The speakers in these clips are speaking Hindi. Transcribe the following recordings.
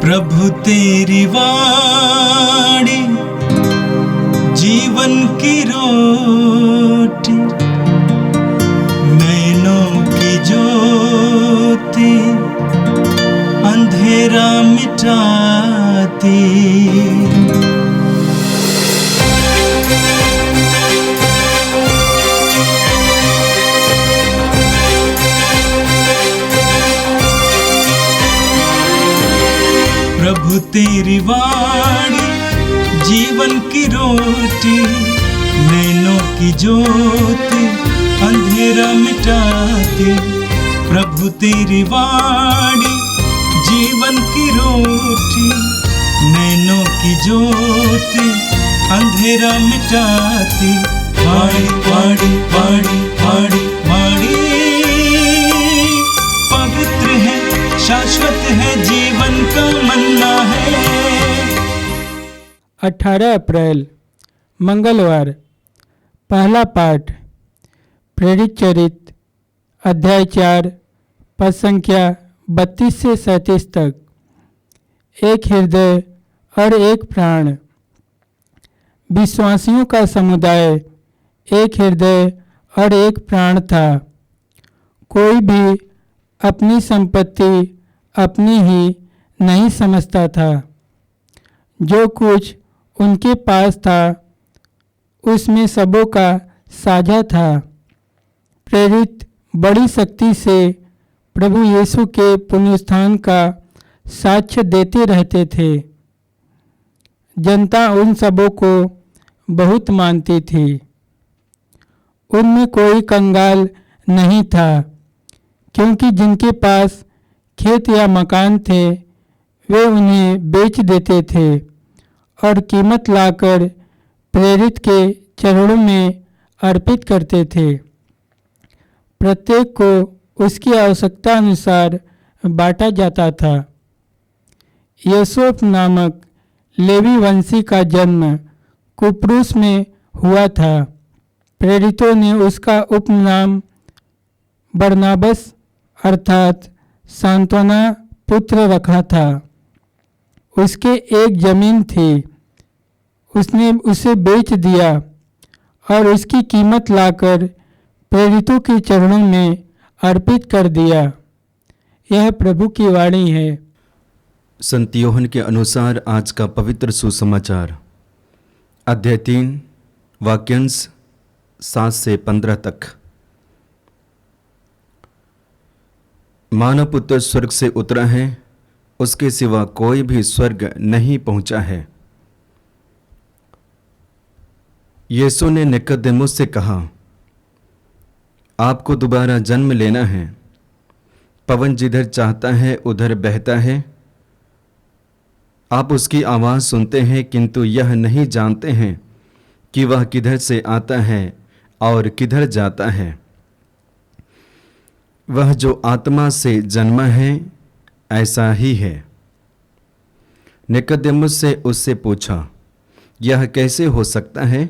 प्रभु तेरी वाणी जीवन की रोटी, नैनों की ज्योति अंधेरा मिटाती। प्रभु तेरी वाणी जीवन की रोटी, नैनों की ज्योति अंधेरा मिटाती। प्रभु तेरी वाणी जीवन की रोटी, नैनों की ज्योति अंधेरा मिटाती। वाणी वाणी वाणी वाणी वाणी पवित्र है, शाश्वत है, जीवन का मन्ना है। 18 अप्रैल मंगलवार। पहला पाठ प्रेरित चरित अध्याय 4 पद संख्या 32 से 37 तक। एक हृदय और एक प्राण। विश्वासियों का समुदाय एक हृदय और एक प्राण था। कोई भी अपनी संपत्ति अपनी ही नहीं समझता था। जो कुछ उनके पास था उसमें सबों का साझा था। प्रेरित बड़ी शक्ति से प्रभु यीशु के पुनरुत्थान का साक्ष्य देते रहते थे। जनता उन सबों को बहुत मानती थी। उनमें कोई कंगाल नहीं था, क्योंकि जिनके पास खेत या मकान थे वे उन्हें बेच देते थे और कीमत लाकर प्रेरित के चरणों में अर्पित करते थे। प्रत्येक को उसकी आवश्यकता अनुसार बांटा जाता था। यूसुफ नामक लेवी वंशी का जन्म कुप्रुस में हुआ था। प्रेरितों ने उसका उपनाम बरनाबस अर्थात सांत्वना पुत्र रखा था। उसके एक जमीन थी, उसने उसे बेच दिया और उसकी कीमत लाकर प्रेरितों के चरणों में अर्पित कर दिया। यह प्रभु की वाणी है। संत यूहन्ना के अनुसार आज का पवित्र सुसमाचार अध्याय 3 वाक्यांश 7 से 15 तक। मानव पुत्र स्वर्ग से उतरा है, उसके सिवा कोई भी स्वर्ग नहीं पहुंचा है। यीशु ने निकोदेमुस से कहा, आपको दोबारा जन्म लेना है। पवन जिधर चाहता है उधर बहता है। आप उसकी आवाज़ सुनते हैं, किंतु यह नहीं जानते हैं कि वह किधर से आता है और किधर जाता है। वह जो आत्मा से जन्मा है ऐसा ही है। निकोदेमुस से उससे पूछा, यह कैसे हो सकता है?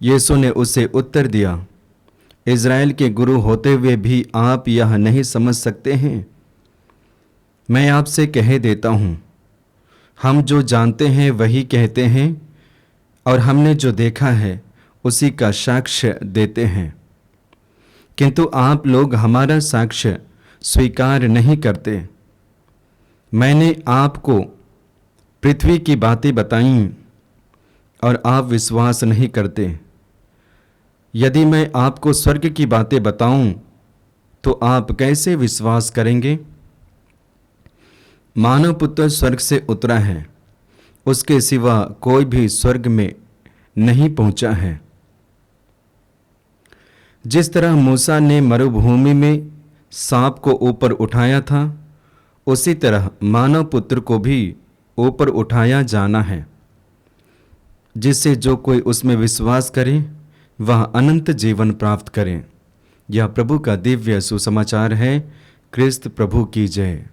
यीशु ने उसे उत्तर दिया, इज़राइल के गुरु होते हुए भी आप यह नहीं समझ सकते हैं? मैं आपसे कह देता हूँ, हम जो जानते हैं वही कहते हैं और हमने जो देखा है उसी का साक्ष्य देते हैं। किंतु आप लोग हमारा साक्ष्य स्वीकार नहीं करते। मैंने आपको पृथ्वी की बातें बताईं और आप विश्वास नहीं करते। यदि मैं आपको स्वर्ग की बातें बताऊं तो आप कैसे विश्वास करेंगे? मानव पुत्र स्वर्ग से उतरा है, उसके सिवा कोई भी स्वर्ग में नहीं पहुंचा है। जिस तरह मूसा ने मरुभूमि में सांप को ऊपर उठाया था, उसी तरह मानव पुत्र को भी ऊपर उठाया जाना है, जिससे जो कोई उसमें विश्वास करे वह अनंत जीवन प्राप्त करे। यह प्रभु का दिव्य सुसमाचार है। क्रिस्त प्रभु की जय।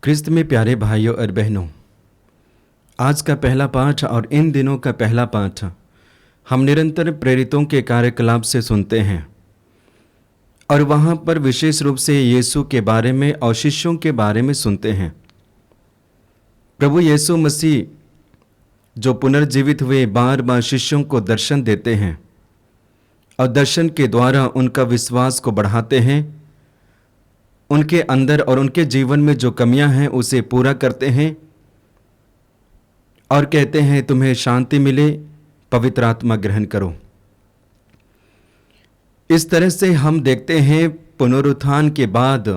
क्रिस्त में प्यारे भाइयों और बहनों, आज का पहला पाठ और इन दिनों का पहला पाठ हम निरंतर प्रेरितों के कार्यकलाप से सुनते हैं और वहाँ पर विशेष रूप से यीशु के बारे में और शिष्यों के बारे में सुनते हैं। प्रभु यीशु मसीह जो पुनर्जीवित हुए बार बार शिष्यों को दर्शन देते हैं और दर्शन के द्वारा उनका विश्वास को बढ़ाते हैं, उनके अंदर और उनके जीवन में जो कमियां हैं उसे पूरा करते हैं और कहते हैं तुम्हें शांति मिले, पवित्र आत्मा ग्रहण करो। इस तरह से हम देखते हैं पुनरुत्थान के बाद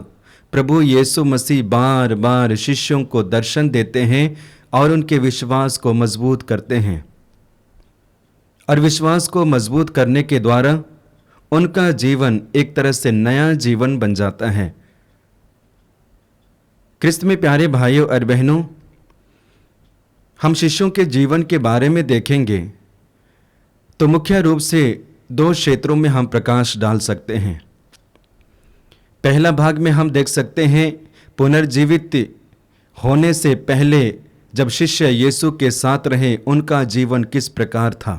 प्रभु यीशु मसीह बार बार शिष्यों को दर्शन देते हैं और उनके विश्वास को मजबूत करते हैं, और विश्वास को मजबूत करने के द्वारा उनका जीवन एक तरह से नया जीवन बन जाता है। क्रिस्त में प्यारे भाइयों और बहनों, हम शिष्यों के जीवन के बारे में देखेंगे तो मुख्य रूप से 2 क्षेत्रों में हम प्रकाश डाल सकते हैं। पहला भाग में हम देख सकते हैं पुनर्जीवित होने से पहले जब शिष्य यीशु के साथ रहे उनका जीवन किस प्रकार था।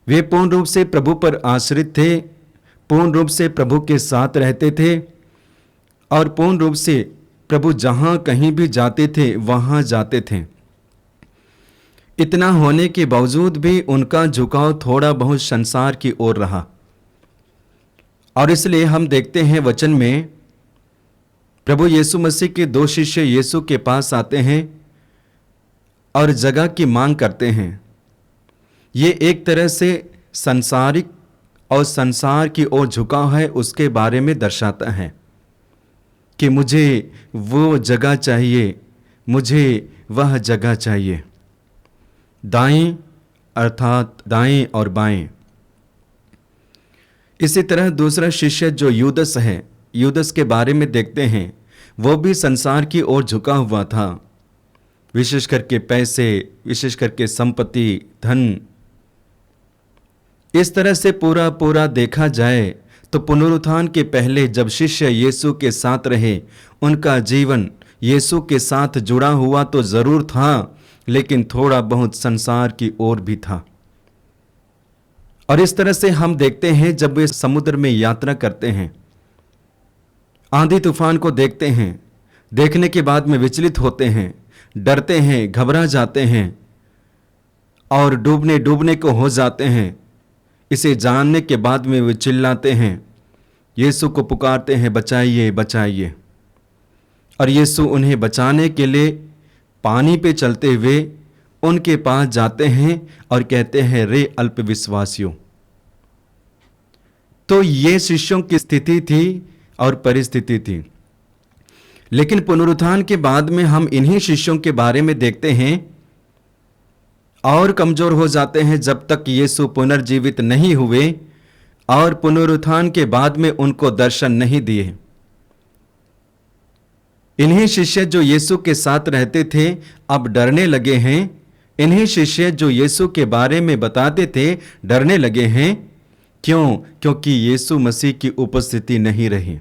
वे पूर्ण रूप से प्रभु पर आश्रित थे, पूर्ण रूप से प्रभु के साथ रहते थे और पूर्ण रूप से प्रभु जहां कहीं भी जाते थे वहां जाते थे। इतना होने के बावजूद भी उनका झुकाव थोड़ा बहुत संसार की ओर रहा, और इसलिए हम देखते हैं वचन में प्रभु यीशु मसीह के 2 शिष्य यीशु के पास आते हैं और जगह की मांग करते हैं। ये एक तरह से सांसारिक और संसार की ओर झुकाव है, उसके बारे में दर्शाता है कि मुझे वो जगह चाहिए, मुझे वह जगह चाहिए। दाएं अर्थात दाएं और बाएं। इसी तरह दूसरा शिष्य जो यूदस है, यूदस के बारे में देखते हैं, वो भी संसार की ओर झुका हुआ था, विशेष करके पैसे, विशेष करके संपत्ति, धन। इस तरह से पूरा देखा जाए तो पुनरुत्थान के पहले जब शिष्य यीशु के साथ रहे उनका जीवन यीशु के साथ जुड़ा हुआ तो जरूर था, लेकिन थोड़ा बहुत संसार की ओर भी था। और इस तरह से हम देखते हैं जब वे समुद्र में यात्रा करते हैं, आंधी तूफान को देखते हैं, देखने के बाद में विचलित होते हैं, डरते हैं, घबरा जाते हैं और डूबने को हो जाते हैं। इसे जानने के बाद में वे चिल्लाते हैं, यीशु को पुकारते हैं, बचाइए बचाइए। और यीशु उन्हें बचाने के लिए पानी पे चलते हुए उनके पास जाते हैं और कहते हैं, रे अल्प विश्वासियों। तो ये शिष्यों की स्थिति थी और परिस्थिति थी। लेकिन पुनरुत्थान के बाद में हम इन्हीं शिष्यों के बारे में देखते हैं और कमजोर हो जाते हैं जब तक यीशु पुनर्जीवित नहीं हुए और पुनरुत्थान के बाद में उनको दर्शन नहीं दिए। इन्हीं शिष्य जो यीशु के साथ रहते थे अब डरने लगे हैं। इन्हीं शिष्य जो यीशु के बारे में बताते थे डरने लगे हैं। क्यों? क्योंकि यीशु मसीह की उपस्थिति नहीं रही।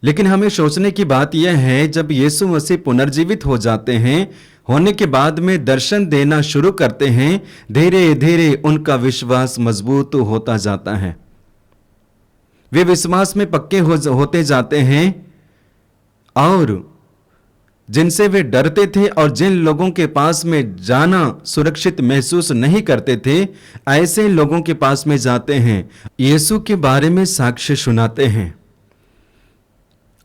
लेकिन हमें सोचने की बात यह है, जब यीशु मसीह पुनर्जीवित हो जाते हैं, होने के बाद में दर्शन देना शुरू करते हैं, धीरे धीरे उनका विश्वास मजबूत होता जाता है। वे विश्वास में पक्के होते जाते हैं और जिनसे वे डरते थे और जिन लोगों के पास में जाना सुरक्षित महसूस नहीं करते थे, ऐसे लोगों के पास में जाते हैं, यीशु के बारे में साक्ष्य सुनाते हैं।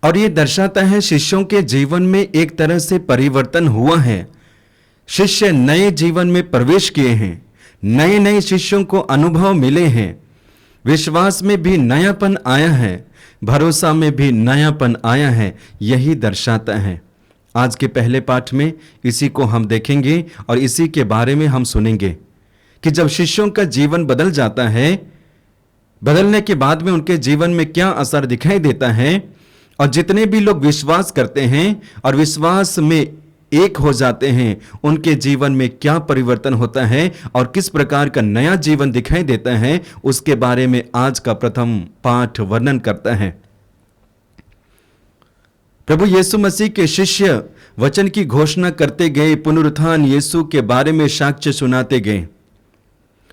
और ये दर्शाता है शिष्यों के जीवन में एक तरह से परिवर्तन हुआ है। शिष्य नए जीवन में प्रवेश किए हैं, नए नए शिष्यों को अनुभव मिले हैं, विश्वास में भी नयापन आया है, भरोसा में भी नयापन आया है। यही दर्शाता है। आज के पहले पाठ में इसी को हम देखेंगे और इसी के बारे में हम सुनेंगे कि जब शिष्यों का जीवन बदल जाता है, बदलने के बाद में उनके जीवन में क्या असर दिखाई देता है, और जितने भी लोग विश्वास करते हैं और विश्वास में एक हो जाते हैं, उनके जीवन में क्या परिवर्तन होता है और किस प्रकार का नया जीवन दिखाई देता है, उसके बारे में आज का प्रथम पाठ वर्णन करता है। प्रभु यीशु मसीह के शिष्य वचन की घोषणा करते गए, पुनरुत्थान यीशु के बारे में साक्ष्य सुनाते गए।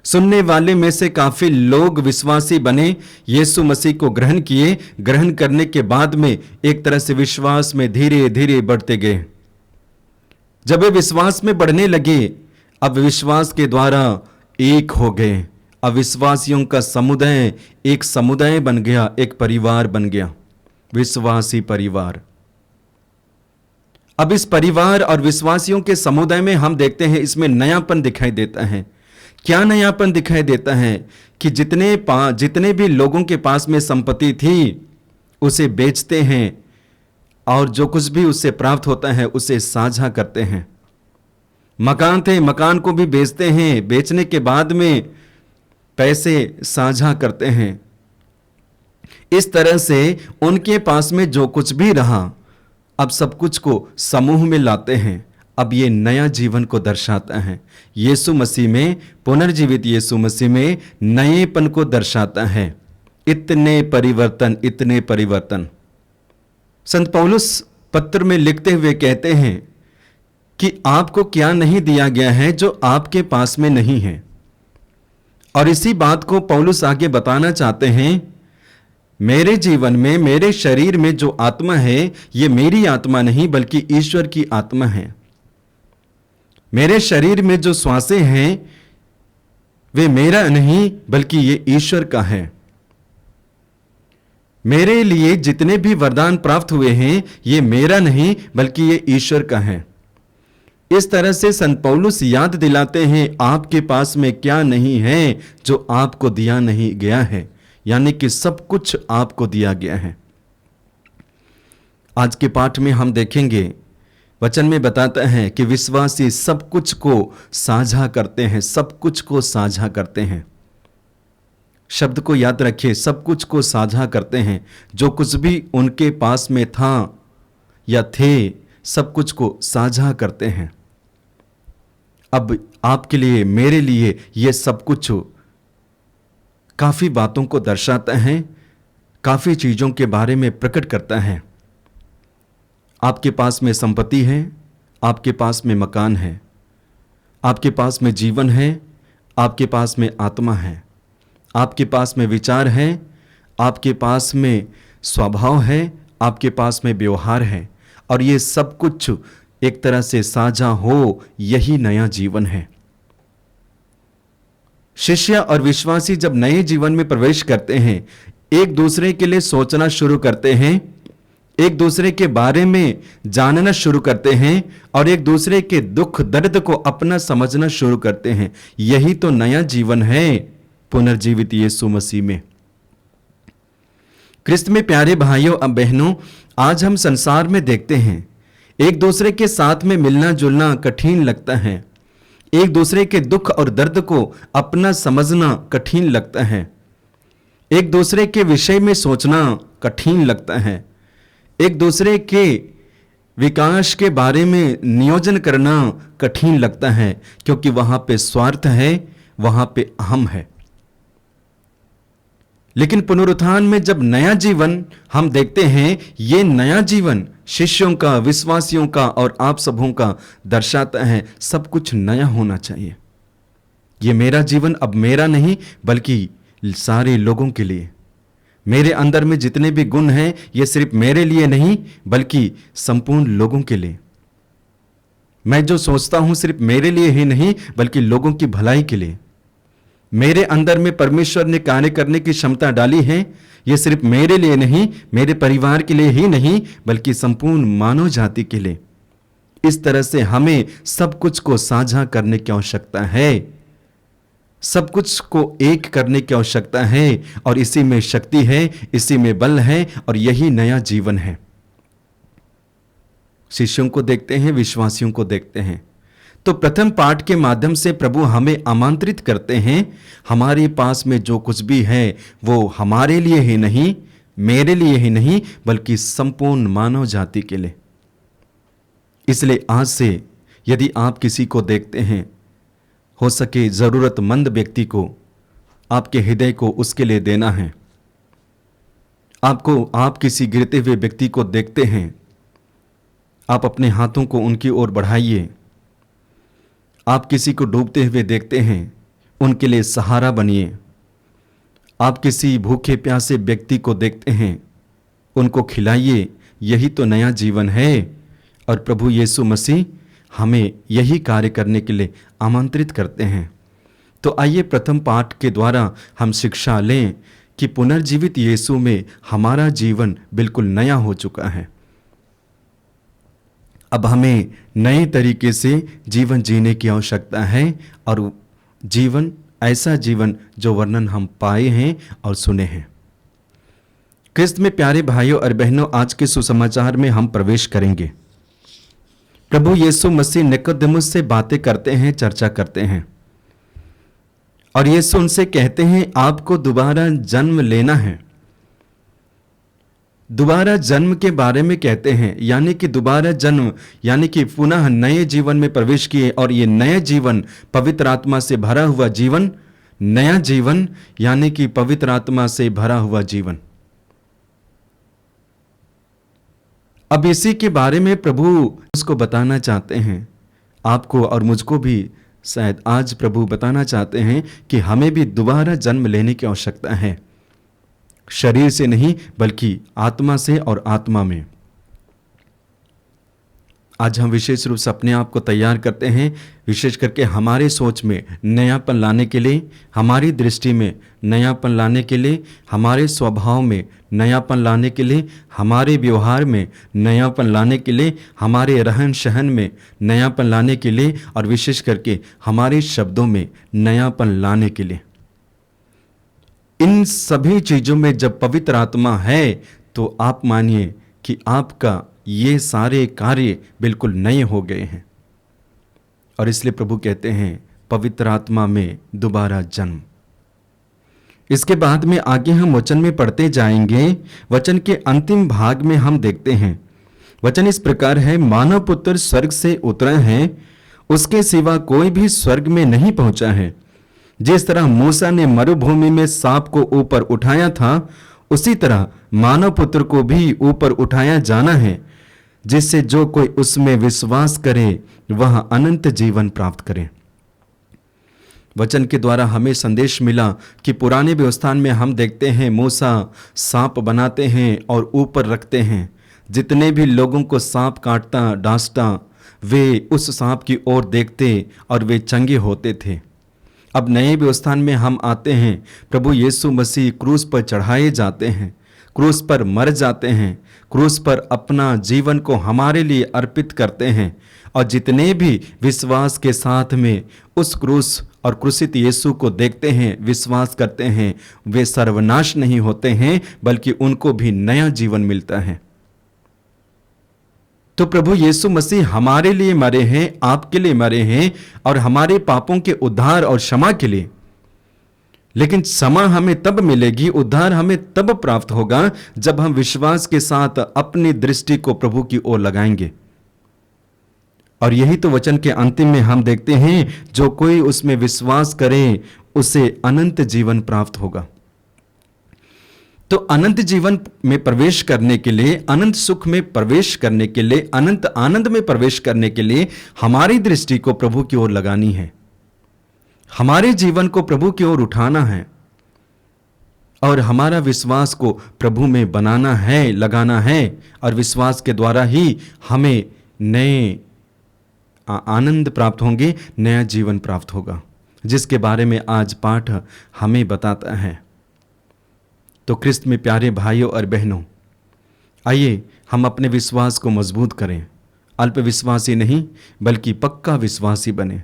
सुनने वाले में से काफी लोग विश्वासी बने, यीशु मसीह को ग्रहण किए। ग्रहण करने के बाद में एक तरह से विश्वास में धीरे धीरे बढ़ते गए। जब वे विश्वास में बढ़ने लगे, अब विश्वास के द्वारा एक हो गए। अब विश्वासियों का समुदाय एक समुदाय बन गया, एक परिवार बन गया, विश्वासी परिवार। अब इस परिवार और विश्वासियों के समुदाय में हम देखते हैं इसमें नयापन दिखाई देता है। क्या नयापन दिखाई देता है कि जितने भी लोगों के पास में संपत्ति थी उसे बेचते हैं और जो कुछ भी उससे प्राप्त होता है उसे साझा करते हैं। मकान थे, मकान को भी बेचते हैं, बेचने के बाद में पैसे साझा करते हैं। इस तरह से उनके पास में जो कुछ भी रहा, अब सब कुछ को समूह में लाते हैं। अब ये नया जीवन को दर्शाता है। यीशु मसीह में, पुनर्जीवित यीशु मसीह में नएपन को दर्शाता है। इतने परिवर्तन। संत पौलुस पत्र में लिखते हुए कहते हैं कि आपको क्या नहीं दिया गया है जो आपके पास में नहीं है। और इसी बात को पौलुस आगे बताना चाहते हैं, मेरे जीवन में, मेरे शरीर में जो आत्मा है, ये मेरी आत्मा नहीं बल्कि ईश्वर की आत्मा है। मेरे शरीर में जो श्वासें हैं वे मेरा नहीं बल्कि ये ईश्वर का है। मेरे लिए जितने भी वरदान प्राप्त हुए हैं ये मेरा नहीं बल्कि ये ईश्वर का है। इस तरह से संत पौलुस याद दिलाते हैं आपके पास में क्या नहीं है जो आपको दिया नहीं गया है, यानी कि सब कुछ आपको दिया गया है। आज के पाठ में हम देखेंगे, वचन में बताता है कि विश्वासी सब कुछ को साझा करते हैं, सब कुछ को साझा करते हैं। शब्द को याद रखिए, सब कुछ को साझा करते हैं। जो कुछ भी उनके पास में था या थे, सब कुछ को साझा करते हैं। अब आपके लिए, मेरे लिए ये सब कुछ काफी बातों को दर्शाता है, काफी चीजों के बारे में प्रकट करता है। आपके पास में संपत्ति है, आपके पास में मकान है, आपके पास में जीवन है, आपके पास में आत्मा है, आपके पास में विचार है, आपके पास में स्वभाव है, आपके पास में व्यवहार है, और ये सब कुछ एक तरह से साझा हो, यही नया जीवन है। शिष्य और विश्वासी जब नए जीवन में प्रवेश करते हैं, एक दूसरे के लिए सोचना शुरू करते हैं, एक दूसरे के बारे में जानना शुरू करते हैं और एक दूसरे के दुख दर्द को अपना समझना शुरू करते हैं। यही तो नया जीवन है पुनर्जीवित यीशु मसीह में। क्रिस्त में प्यारे भाइयों और बहनों, आज हम संसार में देखते हैं एक दूसरे के साथ में मिलना जुलना कठिन लगता है, एक दूसरे के दुख और दर्द को अपना समझना कठिन लगता है, एक दूसरे के विषय में सोचना कठिन लगता है, एक दूसरे के विकास के बारे में नियोजन करना कठिन लगता है, क्योंकि वहां पे स्वार्थ है, वहां पे अहम है। लेकिन पुनरुत्थान में जब नया जीवन हम देखते हैं, ये नया जीवन शिष्यों का, विश्वासियों का और आप सबों का दर्शाता है सब कुछ नया होना चाहिए। ये मेरा जीवन अब मेरा नहीं बल्कि सारे लोगों के लिए। मेरे अंदर में जितने भी गुण हैं ये सिर्फ मेरे लिए नहीं बल्कि संपूर्ण लोगों के लिए। मैं जो सोचता हूं सिर्फ मेरे लिए ही नहीं बल्कि लोगों की भलाई के लिए। मेरे अंदर में परमेश्वर ने कार्य करने की क्षमता डाली है, ये सिर्फ मेरे लिए नहीं, मेरे परिवार के लिए ही नहीं बल्कि संपूर्ण मानव जाति के लिए। इस तरह से हमें सब कुछ को साझा करने की आवश्यकता है, सब कुछ को एक करने की आवश्यकता है, और इसी में शक्ति है, इसी में बल है, और यही नया जीवन है। शिष्यों को देखते हैं, विश्वासियों को देखते हैं, तो प्रथम पाठ के माध्यम से प्रभु हमें आमंत्रित करते हैं, हमारे पास में जो कुछ भी है वो हमारे लिए ही नहीं, मेरे लिए ही नहीं बल्कि संपूर्ण मानव जाति के लिए। इसलिए आज से यदि आप किसी को देखते हैं, हो सके जरूरतमंद व्यक्ति को, आपके हृदय को उसके लिए देना है। आप किसी गिरते हुए व्यक्ति को देखते हैं, आप अपने हाथों को उनकी ओर बढ़ाइए। आप किसी को डूबते हुए देखते हैं, उनके लिए सहारा बनिए। आप किसी भूखे प्यासे व्यक्ति को देखते हैं, उनको खिलाइए, यही तो नया जीवन है। और प्रभु यीशु मसीह हमें यही कार्य करने के लिए आमंत्रित करते हैं। तो आइए प्रथम पाठ के द्वारा हम शिक्षा लें कि पुनर्जीवित यीशु में हमारा जीवन बिल्कुल नया हो चुका है। अब हमें नए तरीके से जीवन जीने की आवश्यकता है, और जीवन ऐसा जीवन जो वर्णन हम पाए हैं और सुने हैं। क्रिस्त में प्यारे भाइयों और बहनों, आज के सुसमाचार में हम प्रवेश करेंगे। प्रभु यीशु मसीह निकोदेमुस से बातें करते हैं, चर्चा करते हैं, और यीशु उनसे कहते हैं आपको दोबारा जन्म लेना है। दोबारा जन्म के बारे में कहते हैं, यानी कि दोबारा जन्म यानी कि पुनः नए जीवन में प्रवेश किए, और ये नया जीवन पवित्र आत्मा से भरा हुआ जीवन, नया जीवन यानी कि पवित्र आत्मा से भरा हुआ जीवन। अब इसी के बारे में प्रभु उसको बताना चाहते हैं, आपको और मुझको भी शायद आज प्रभु बताना चाहते हैं कि हमें भी दोबारा जन्म लेने की आवश्यकता है, शरीर से नहीं बल्कि आत्मा से और आत्मा में। आज हम विशेष रूप से अपने आप को तैयार करते हैं, विशेष करके हमारे सोच में नयापन लाने के लिए, हमारी दृष्टि में नयापन लाने के लिए, हमारे स्वभाव में नयापन लाने के लिए, हमारे व्यवहार में नयापन लाने के लिए, हमारे रहन सहन में नयापन लाने के लिए, और विशेष करके हमारे शब्दों में नयापन लाने के लिए। इन सभी चीज़ों में जब पवित्र आत्मा है तो आप मानिए कि आपका ये सारे कार्य बिल्कुल नए हो गए हैं। और इसलिए प्रभु कहते हैं पवित्र आत्मा में दोबारा जन्म। इसके बाद में आगे हम वचन में पढ़ते जाएंगे। वचन के अंतिम भाग में हम देखते हैं, वचन इस प्रकार है, मानव पुत्र स्वर्ग से उतरे हैं, उसके सिवा कोई भी स्वर्ग में नहीं पहुंचा है। जिस तरह मूसा ने मरुभूमि में सांप को ऊपर उठाया था, उसी तरह मानव पुत्र को भी ऊपर उठाया जाना है, जिससे जो कोई उसमें विश्वास करे वह अनंत जीवन प्राप्त करे। वचन के द्वारा हमें संदेश मिला कि पुराने व्यवस्थान में हम देखते हैं मूसा सांप बनाते हैं और ऊपर रखते हैं। जितने भी लोगों को सांप काटता डांसता, वे उस सांप की ओर देखते और वे चंगे होते थे। अब नए व्यवस्थान में हम आते हैं, प्रभु यीशु मसीह क्रूस पर चढ़ाए जाते हैं, क्रूस पर मर जाते हैं, क्रूस पर अपना जीवन को हमारे लिए अर्पित करते हैं, और जितने भी विश्वास के साथ में उस क्रूस और क्रूसित यीशु को देखते हैं, विश्वास करते हैं, वे सर्वनाश नहीं होते हैं बल्कि उनको भी नया जीवन मिलता है। तो प्रभु यीशु मसीह हमारे लिए मरे हैं, आपके लिए मरे हैं, और हमारे पापों के उद्धार और क्षमा के लिए। लेकिन क्षमा हमें तब मिलेगी, उद्धार हमें तब प्राप्त होगा जब हम विश्वास के साथ अपनी दृष्टि को प्रभु की ओर लगाएंगे। और यही तो वचन के अंतिम में हम देखते हैं, जो कोई उसमें विश्वास करे उसे अनंत जीवन प्राप्त होगा। तो अनंत जीवन में प्रवेश करने के लिए, अनंत सुख में प्रवेश करने के लिए, अनंत आनंद में प्रवेश करने के लिए हमारी दृष्टि को प्रभु की ओर लगानी है, हमारे जीवन को प्रभु की ओर उठाना है, और हमारा विश्वास को प्रभु में बनाना है, लगाना है। और विश्वास के द्वारा ही हमें नए आनंद प्राप्त होंगे, नया जीवन प्राप्त होगा, जिसके बारे में आज पाठ हमें बताता है। तो क्रिस्त में प्यारे भाइयों और बहनों, आइए हम अपने विश्वास को मजबूत करें, अल्प विश्वासी नहीं बल्कि पक्का विश्वासी बने,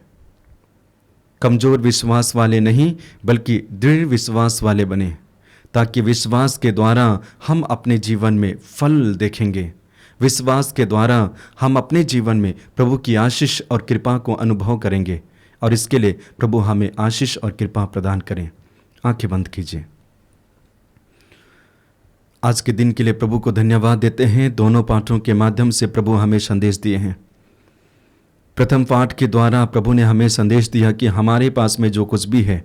कमजोर विश्वास वाले नहीं बल्कि दृढ़ विश्वास वाले बने, ताकि विश्वास के द्वारा हम अपने जीवन में फल देखेंगे। विश्वास के द्वारा हम अपने जीवन में प्रभु की आशीष और कृपा को अनुभव करेंगे, और इसके लिए प्रभु हमें आशीष और कृपा प्रदान करें। आंखें बंद कीजिए। आज के दिन के लिए प्रभु को धन्यवाद देते हैं। दोनों पाठों के माध्यम से प्रभु हमें संदेश दिए हैं। प्रथम पाठ के द्वारा प्रभु ने हमें संदेश दिया कि हमारे पास में जो कुछ भी है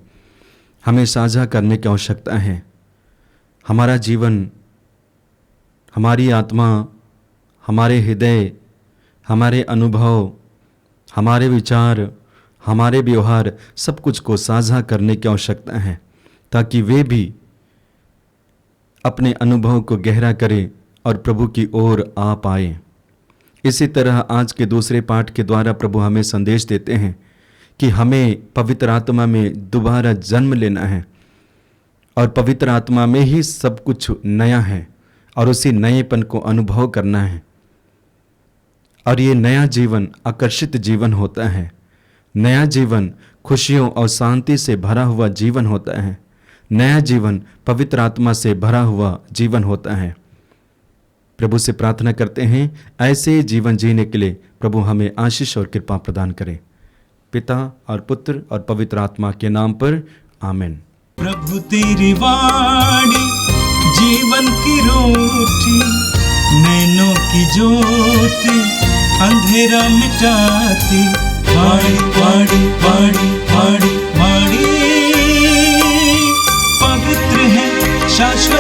हमें साझा करने की आवश्यकता है। हमारा जीवन, हमारी आत्मा, हमारे हृदय, हमारे अनुभव, हमारे विचार, हमारे व्यवहार सब कुछ को साझा करने की आवश्यकता है, ताकि वे भी अपने अनुभव को गहरा करें और प्रभु की ओर आ पाए। इसी तरह आज के दूसरे पाठ के द्वारा प्रभु हमें संदेश देते हैं कि हमें पवित्र आत्मा में दोबारा जन्म लेना है और पवित्र आत्मा में ही सब कुछ नया है और उसी नएपन को अनुभव करना है। और ये नया जीवन आकर्षित जीवन होता है। नया जीवन खुशियों और शांति से भरा हुआ जीवन होता है। नया जीवन पवित्र आत्मा से भरा हुआ जीवन होता है। प्रभु से प्रार्थना करते हैं ऐसे जीवन जीने के लिए प्रभु हमें आशीष और कृपा प्रदान करे। पिता और पुत्र और पवित्र आत्मा के नाम पर आमीन। प्रभु तेरी वाणी जीवन की रोटी, नैनों की ज्योति अंधेरा मिटाती। वाणी वाणी वाणी वाणी वाणी पवित्र है, शाश्वत